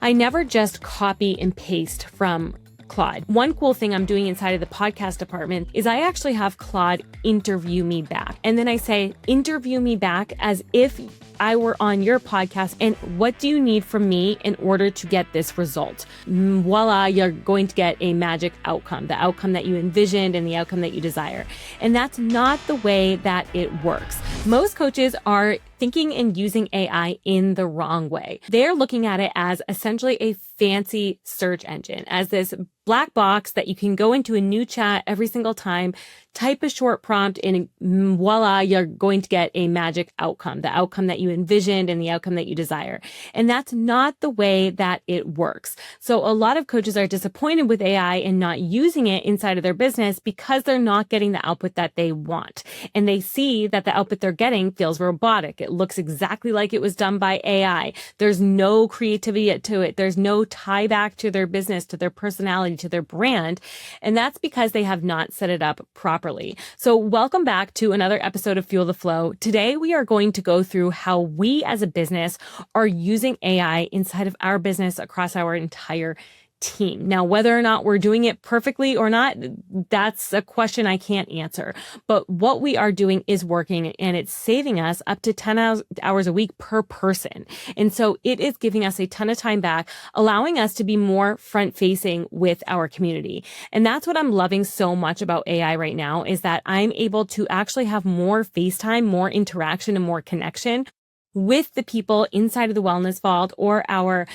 I never just copy and paste from Claude. One cool thing I'm doing inside of the podcast department is I actually have Claude interview me back. And then I say, interview me back as if I were on your podcast. And what do you need from me in order to get this result? Voila, you're going to get a magic outcome, the outcome that you envisioned and the outcome that you desire. And that's not the way that it works. Most coaches are thinking and using AI in the wrong way. They're looking at it as essentially a fancy search engine, as this black box that you can go into a new chat every single time, type a short prompt, and voila, you're going to get a magic outcome, the outcome that you envisioned and the outcome that you desire. And that's not the way that it works. So a lot of coaches are disappointed with AI and not using it inside of their business because they're not getting the output that they want. And they see that the output they're getting feels robotic. It looks exactly like it was done by AI. There's no creativity to it. There's no tie back to their business, to their personality, to their brand. And that's because they have not set it up properly. So welcome back to another episode of Fuel the Flow. Today, we are going to go through how we as a business are using AI inside of our business across our entire team. Now, whether or not we're doing it perfectly or not, that's a question I can't answer. But what we are doing is working, and it's saving us up to 10 hours a week per person. And so it is giving us a ton of time back, allowing us to be more front facing with our community. And that's what I'm loving so much about AI right now, is that I'm able to actually have more FaceTime, more interaction, and more connection with the people inside of the Wellness Vault or our,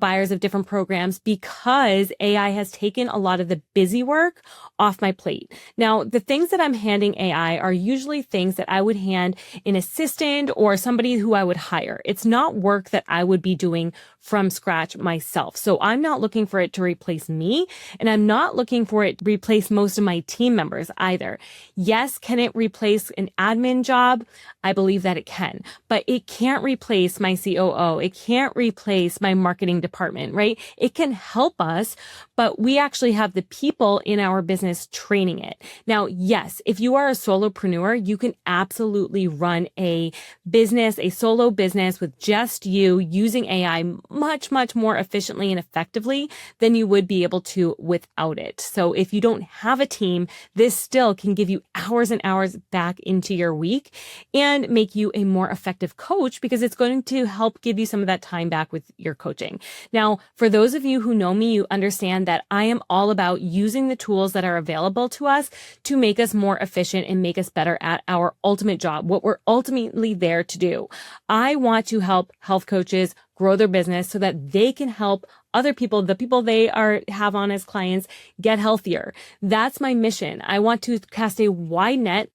buyers of different programs, because AI has taken a lot of the busy work off my plate. Now, the things that I'm handing AI are usually things that I would hand an assistant or somebody who I would hire. It's not work that I would be doing from scratch myself. So I'm not looking for it to replace me, and I'm not looking for it to replace most of my team members either. Yes, can it replace an admin job? I believe that it can, but it can't replace my COO. It can't replace my marketing department, right? It can help us, but we actually have the people in our business training it. Now, yes, if you are a solopreneur, you can absolutely run a business, a solo business with just you using AI much, much more efficiently and effectively than you would be able to without it. So if you don't have a team, this still can give you hours and hours back into your week and make you a more effective coach, because it's going to help give you some of that time back with your coaching. Now, for those of you who know me, you understand that I am all about using the tools that are available to us to make us more efficient and make us better at our ultimate job, what we're ultimately there to do. I want to help health coaches grow their business so that they can help other people, the people they have on as clients, get healthier. That's my mission. I want to cast a wide net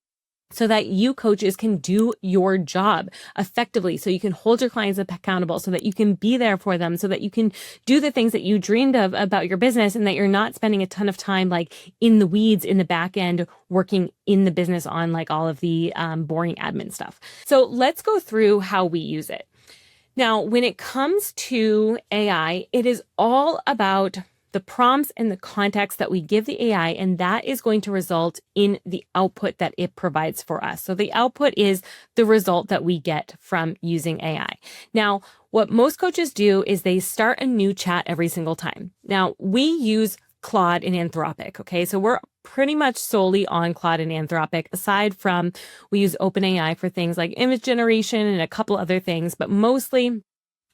so that you coaches can do your job effectively, so you can hold your clients accountable, so that you can be there for them, so that you can do the things that you dreamed of about your business, and that you're not spending a ton of time like in the weeds in the back end working in the business on like all of the boring admin stuff. So let's go through how we use it. Now, when it comes to AI, it is all about the prompts and the context that we give the AI, and that is going to result in the output that it provides for us. So the output is the result that we get from using AI. Now, what most coaches do is they start a new chat every single time. Now, we use Claude and Anthropic. Okay, so we're pretty much solely on Claude and Anthropic, aside from we use OpenAI for things like image generation and a couple other things, but mostly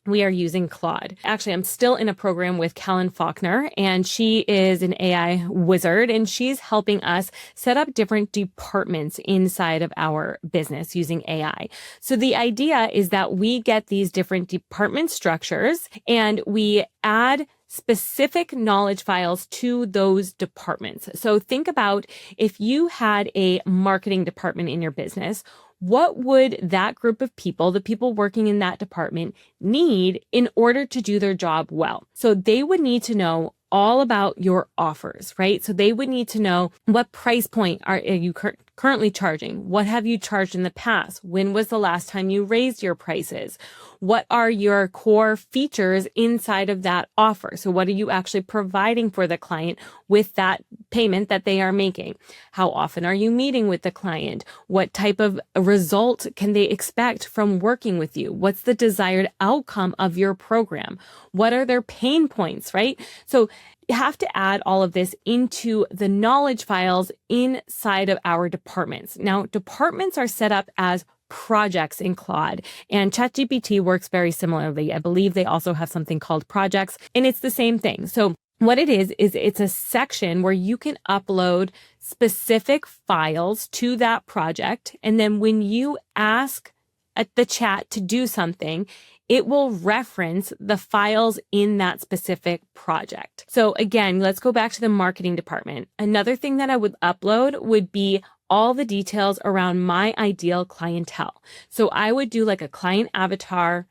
we are using Claude. Actually, I'm still in a program with Callan Faulkner, and she is an AI wizard, and she's helping us set up different departments inside of our business using AI. So the idea is that we get these different department structures and we add specific knowledge files to those departments. So think about if you had a marketing department in your business, what would that group of people, the people working in that department, need in order to do their job well? So they would need to know all about your offers, right? So they would need to know what price point are you currently charging? What have you charged in the past? When was the last time you raised your prices? What are your core features inside of that offer? So what are you actually providing for the client with that payment that they are making? How often are you meeting with the client? What type of result can they expect from working with you? What's the desired outcome of your program? What are their pain points, right? So you have to add all of this into the knowledge files inside of our departments. Now, departments are set up as projects in Claude, and ChatGPT works very similarly. I believe they also have something called projects, and it's the same thing. So what it is it's a section where you can upload specific files to that project. And then when you ask at the chat to do something, it will reference the files in that specific project. So again, let's go back to the marketing department. Another thing that I would upload would be all the details around my ideal clientele. So I would do like a client avatar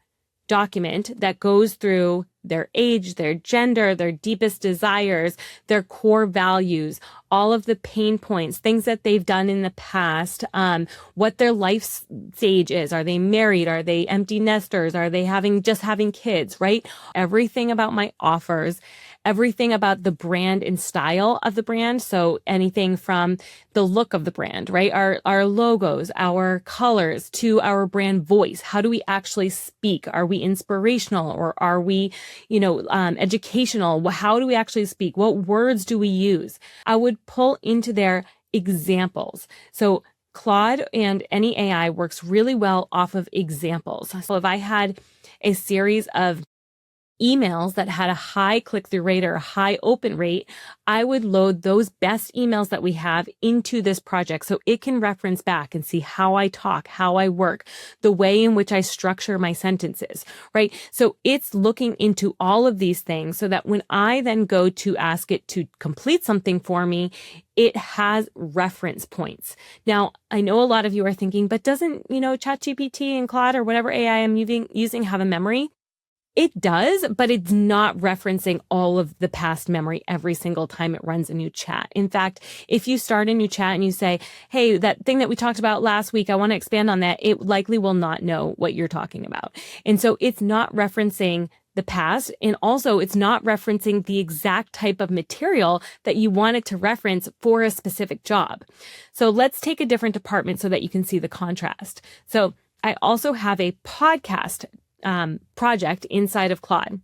document that goes through their age, their gender, their deepest desires, their core values, all of the pain points, things that they've done in the past, what their life stage is. Are they married? Are they empty nesters? Are they just having kids, right? Everything about my offers, everything about the brand and style of the brand. So anything from the look of the brand, right? Our logos, our colors, to our brand voice. How do we actually speak? Are we inspirational, or are we, educational? How do we actually speak? What words do we use? I would pull into their examples. So Claude and any AI works really well off of examples. So if I had a series of emails that had a high click-through rate or a high open rate, I would load those best emails that we have into this project so it can reference back and see how I talk, how I work, the way in which I structure my sentences, right? So it's looking into all of these things so that when I then go to ask it to complete something for me, it has reference points. Now, I know a lot of you are thinking, but doesn't, ChatGPT and Claude or whatever AI I'm using have a memory? It does, but it's not referencing all of the past memory every single time it runs a new chat. In fact, if you start a new chat and you say, hey, that thing that we talked about last week, I want to expand on that, it likely will not know what you're talking about. And so it's not referencing the past. And also it's not referencing the exact type of material that you want it to reference for a specific job. So let's take a different department so that you can see the contrast. So I also have a podcast project inside of Claude.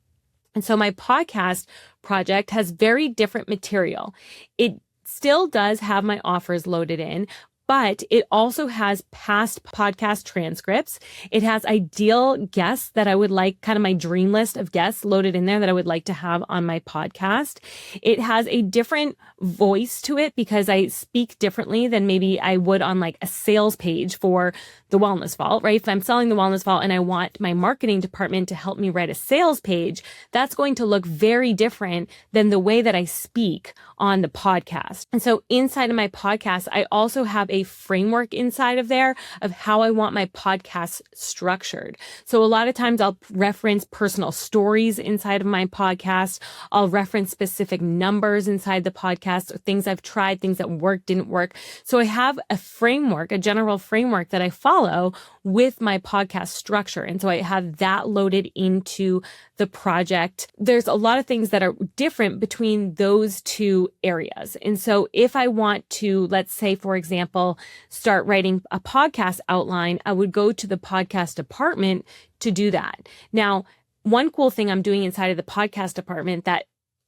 And so my podcast project has very different material. It still does have my offers loaded in, but it also has past podcast transcripts. It has ideal guests that I would like, kind of my dream list of guests loaded in there that I would like to have on my podcast. It has a different voice to it because I speak differently than maybe I would on like a sales page for the Wellness Vault, right? If I'm selling the Wellness Vault and I want my marketing department to help me write a sales page, that's going to look very different than the way that I speak on the podcast. And so inside of my podcast, I also have a framework inside of there of how I want my podcast structured. So a lot of times I'll reference personal stories inside of my podcast. I'll reference specific numbers inside the podcast, things I've tried, things that worked, didn't work. So I have a framework, a general framework that I follow with my podcast structure. And so I have that loaded into the project. There's a lot of things that are different between those two areas. And so if I want to, let's say, for example, start writing a podcast outline, I would go to the podcast department to do that. Now, one cool thing I'm doing inside of the podcast department that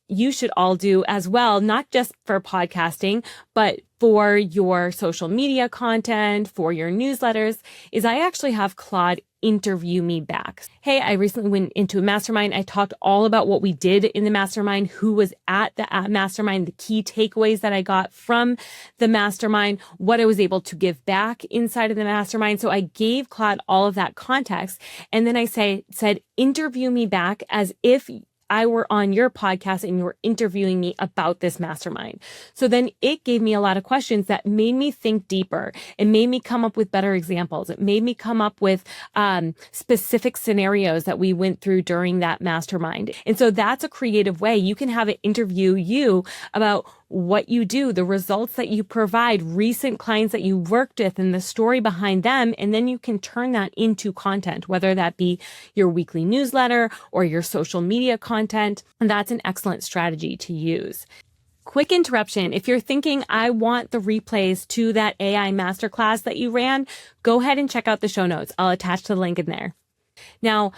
you should all do as well, not just for podcasting, but for your social media content, for your newsletters, is I actually have Claude interview me back. Hey, I recently went into a mastermind. I talked all about what we did in the mastermind, who was at the mastermind, the key takeaways that I got from the mastermind, what I was able to give back inside of the mastermind. So I gave Claude all of that context. And then I said, interview me back as if I were on your podcast and you were interviewing me about this mastermind. So then it gave me a lot of questions that made me think deeper. It made me come up with better examples. It made me come up with specific scenarios that we went through during that mastermind. And so that's a creative way. You can have it interview you about what you do, the results that you provide, recent clients that you worked with and the story behind them. And then you can turn that into content, whether that be your weekly newsletter or your social media content. And that's an excellent strategy to use. Quick interruption. If you're thinking, I want the replays to that AI masterclass that you ran, go ahead and check out the show notes. I'll attach the link in there. Now,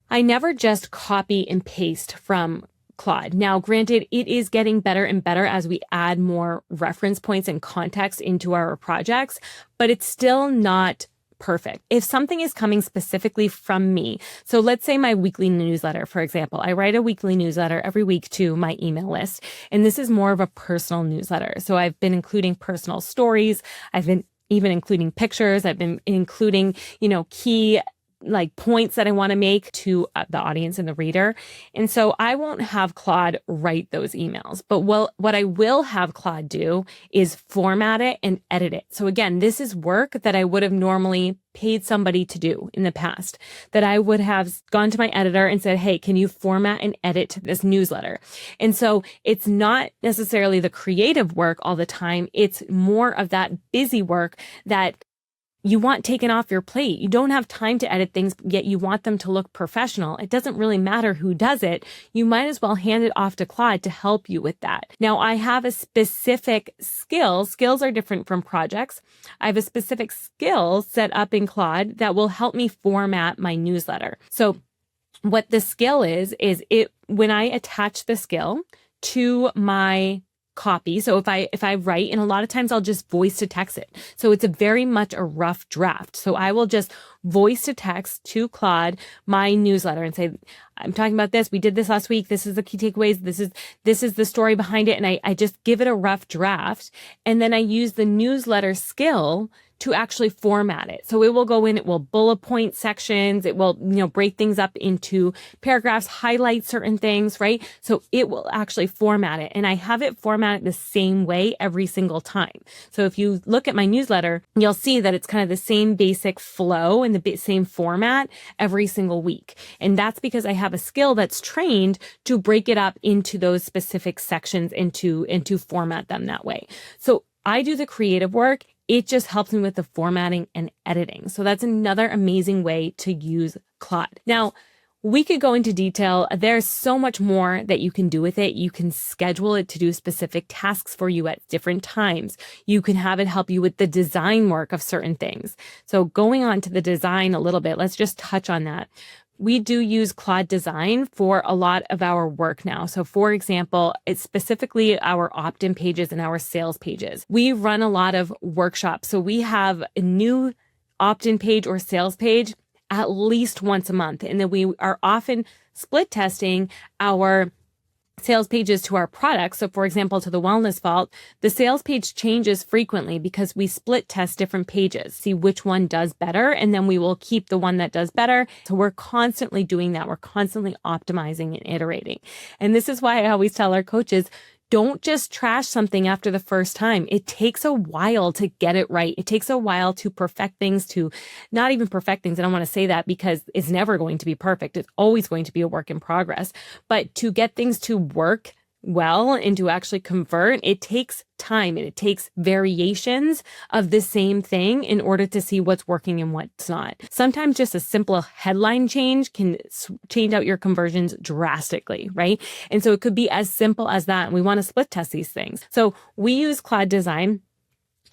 I never just copy and paste from Claude. Now, granted, it is getting better and better as we add more reference points and context into our projects, but it's still not perfect. If something is coming specifically from me, so let's say my weekly newsletter, for example, I write a weekly newsletter every week to my email list, and this is more of a personal newsletter. So I've been including personal stories. I've been even including pictures. I've been including, key points that I want to make to the audience and the reader. And so I won't have Claude write those emails, but what I will have Claude do is format it and edit it. So again, this is work that I would have normally paid somebody to do in the past, that I would have gone to my editor and said, hey, can you format and edit this newsletter? And so it's not necessarily the creative work all the time. It's more of that busy work that you want taken off your plate. You don't have time to edit things, yet you want them to look professional. It doesn't really matter who does it. You might as well hand it off to Claude to help you with that. Now, I have a specific skill. Skills are different from projects. I have a specific skill set up in Claude that will help me format my newsletter. So what the skill is when I attach the skill to my copy. So if I write, and a lot of times I'll just voice to text it. So it's very much a rough draft. So I will just voice to text to Claude my newsletter and say, I'm talking about this. We did this last week. This is the key takeaways. This is the story behind it. And I just give it a rough draft. And then I use the newsletter skill to actually format it. So it will go in, it will bullet point sections, it will, break things up into paragraphs, highlight certain things, right? So it will actually format it. And I have it formatted the same way every single time. So if you look at my newsletter, you'll see that it's kind of the same basic flow and the same format every single week. And that's because I have a skill that's trained to break it up into those specific sections and to format them that way. So I do the creative work. It just helps me with the formatting and editing. So that's another amazing way to use Claude. Now, we could go into detail. There's so much more that you can do with it. You can schedule it to do specific tasks for you at different times. You can have it help you with the design work of certain things. So going on to the design a little bit, let's just touch on that. We do use Claude Design for a lot of our work now. So for example, it's specifically our opt-in pages and our sales pages. We run a lot of workshops. So we have a new opt-in page or sales page at least once a month. And then we are often split testing our sales pages to our products. So for example, to the Wellness Vault, the sales page changes frequently because we split test different pages, see which one does better, and then we will keep the one that does better. So we're constantly doing that. We're constantly optimizing and iterating. And this is why I always tell our coaches, don't just trash something after the first time. It takes a while to get it right. It takes a while to perfect things, to not even perfect things. I don't want to say that because it's never going to be perfect. It's always going to be a work in progress. But to get things to work well and to actually convert, it takes time and it takes variations of the same thing in order to see what's working and what's not. Sometimes just a simple headline change can change out your conversions drastically, right? And so it could be as simple as that. And we want to split test these things. So we use Claude Design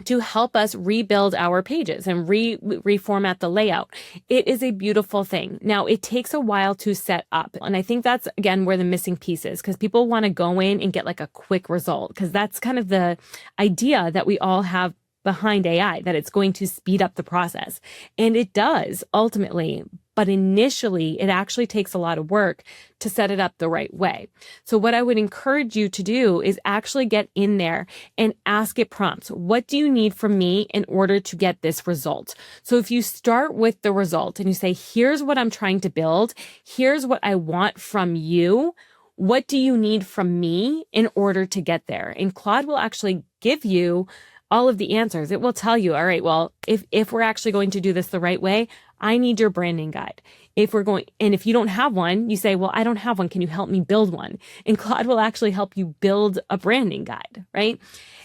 to help us rebuild our pages and reformat the layout. It is a beautiful thing. Now, it takes a while to set up. And I think that's, again, where the missing piece is, because people want to go in and get like a quick result, because that's kind of the idea that we all have behind AI, that it's going to speed up the process. And it does ultimately. But initially, it actually takes a lot of work to set it up the right way. So what I would encourage you to do is actually get in there and ask it prompts. What do you need from me in order to get this result? So if you start with the result and you say, here's what I'm trying to build, here's what I want from you, what do you need from me in order to get there? And Claude will actually give you all of the answers. It will tell you, all right, well, if we're actually going to do this the right way, I need your branding guide. And if you don't have one, you say, well, I don't have one. Can you help me build one? And Claude will actually help you build a branding guide, right?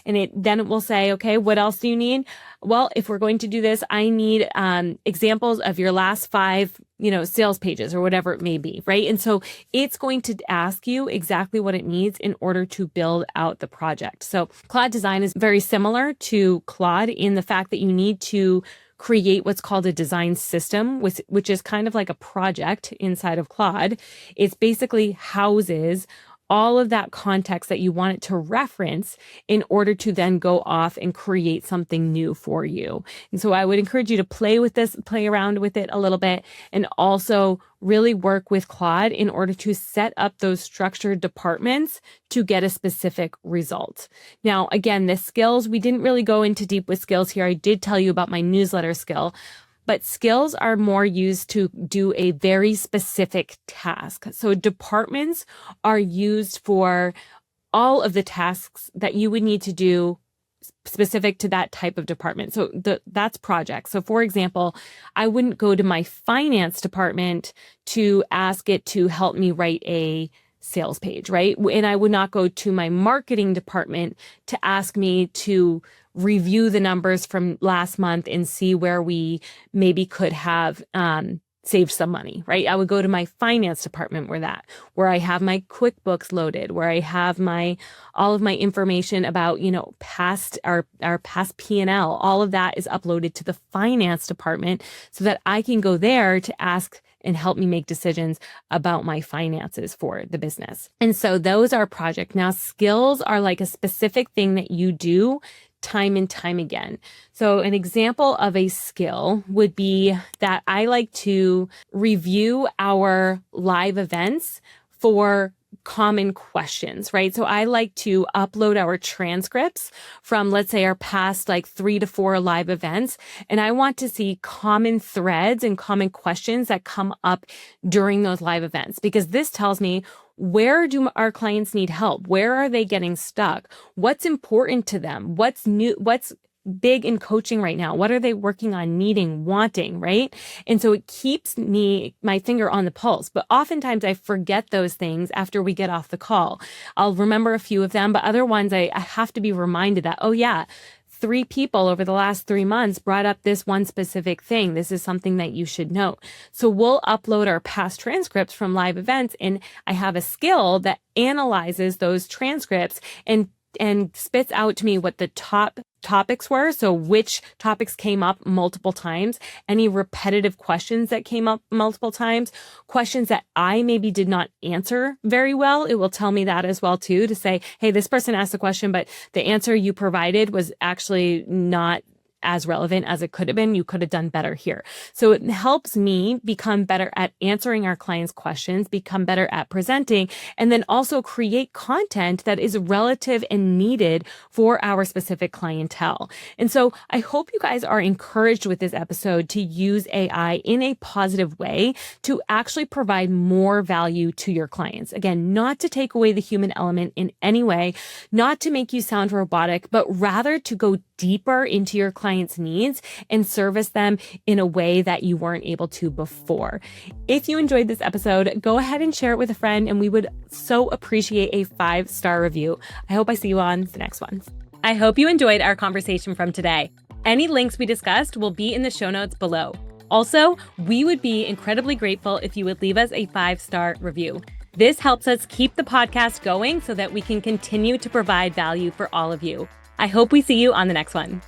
And then it will say, okay, what else do you need? Well, if we're going to do this, I need examples of your last 5, sales pages or whatever it may be, right? And so it's going to ask you exactly what it needs in order to build out the project. So Claude Design is very similar to Claude in the fact that you need to create what's called a design system, which is kind of like a project inside of Claude. It's basically houses all of that context that you want it to reference in order to then go off and create something new for you. And so I would encourage you to play around with it a little bit, and also really work with Claude in order to set up those structured departments to get a specific result. Now, again, the skills, we didn't really go into deep with skills here. I did tell you about my newsletter skill, but skills are more used to do a very specific task. So departments are used for all of the tasks that you would need to do specific to that type of department. So that's projects. So for example, I wouldn't go to my finance department to ask it to help me write a sales page, right? And I would not go to my marketing department to ask me to review the numbers from last month and see where we maybe could have saved some money, right? I would go to my finance department where I have my QuickBooks loaded, where I have all of my information about, past our past P&L. All of that is uploaded to the finance department so that I can go there to ask and help me make decisions about my finances for the business. And so those are projects. Now, skills are like a specific thing that you do time and time again. So an example of a skill would be that I like to review our live events for common questions, right? So I like to upload our transcripts from, let's say, our past 3 to 4 live events. And I want to see common threads and common questions that come up during those live events, because this tells me, where do our clients need help? Where are they getting stuck? What's important to them? What's new? What's big in coaching right now? What are they working on, needing, wanting, right? And so it keeps my finger on the pulse. But oftentimes I forget those things after we get off the call. I'll remember a few of them, but other ones I have to be reminded that, oh yeah, 3 people over the last 3 months brought up this one specific thing. This is something that you should know. So we'll upload our past transcripts from live events, and I have a skill that analyzes those transcripts and spits out to me what the top topics were. So which topics came up multiple times, any repetitive questions that came up multiple times, questions that I maybe did not answer very well. It will tell me that as well too, to say, hey, this person asked a question, but the answer you provided was actually not as relevant as it could have been. You could have done better here. So it helps me become better at answering our clients' questions, become better at presenting, and then also create content that is relative and needed for our specific clientele. And so I hope you guys are encouraged with this episode to use AI in a positive way to actually provide more value to your clients. Again, not to take away the human element in any way, not to make you sound robotic, but rather to go deeper into your clients' needs and service them in a way that you weren't able to before. If you enjoyed this episode, go ahead and share it with a friend, and we would so appreciate a 5-star review. I hope I see you on the next one. I hope you enjoyed our conversation from today. Any links we discussed will be in the show notes below. Also, we would be incredibly grateful if you would leave us a 5-star review. This helps us keep the podcast going so that we can continue to provide value for all of you. I hope we see you on the next one.